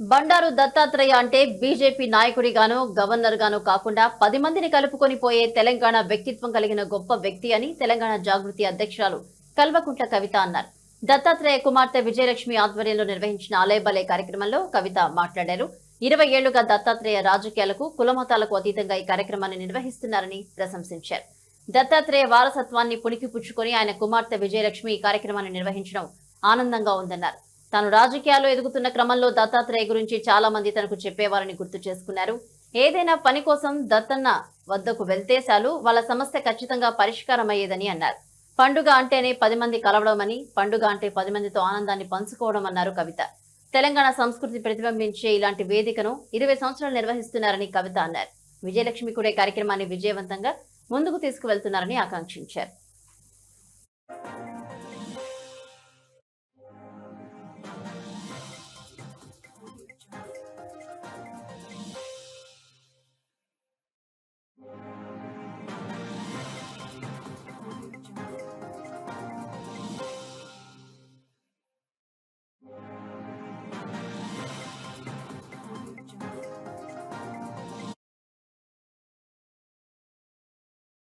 బండారు దత్తాత్రేయ అంటే BJP నాయకుడిగానో governor గానో కాకుండా 10 మందిని కలుపుకొని పోయే తెలంగాణ వ్యక్తిత్వం కలిగిన గొప్ప వ్యక్తి అని తెలంగాణ జాగృతి అధ్యక్షురాలు కల్వకుంట్ల కవిత అన్నారు. దత్తాత్రేయ కుమార్తె విజయలక్ష్మి ఆధ్వర్యంలో నిర్వహించిన అలేబలే కార్యక్రమంలో కవిత మాట్లాడారు. 20 ఏళ్లుగా దత్తాత్రేయ రాజకీయాలకు కులమతాలకు అతీతంగా ఈ కార్యక్రమాన్ని నిర్వహిస్తున్నారని ప్రశంసించారు. దత్తాత్రేయ వారసత్వాన్ని పుణికిపుచ్చుకొని ఆయన కుమార్తె విజయలక్ష్మి ఈ కార్యక్రమాన్ని నిర్వహించడం ఆనందంగా ఉందన్నారు. తాను రాజకీయాల్లో ఎదుగుతున్న క్రమంలో దత్తాత్రేయ గురించి చాలా మంది తనకు చెప్పేవారని గుర్తు చేసుకున్నారు. ఏదైనా పని కోసం దత్తన్న వద్దకు వెళ్తే చాలు వాళ్ళ సమస్య ఖచ్చితంగా పరిష్కారం అయ్యేదని అన్నారు. పండుగ అంటేనే 10 మంది కలవడమని, పండుగ అంటే 10 మందితో ఆనందాన్ని పంచుకోవడం అన్నారు కవిత. తెలంగాణ సంస్కృతి ప్రతిబింబించే ఇలాంటి వేదికను 20 సంవత్సరాలు నిర్వహిస్తున్నారని కవిత అన్నారు. విజయలక్ష్మి కూడా కార్యక్రమాన్ని విజయవంతంగా ముందుకు తీసుకువెళ్తున్నారని ఆకాంక్షించారు.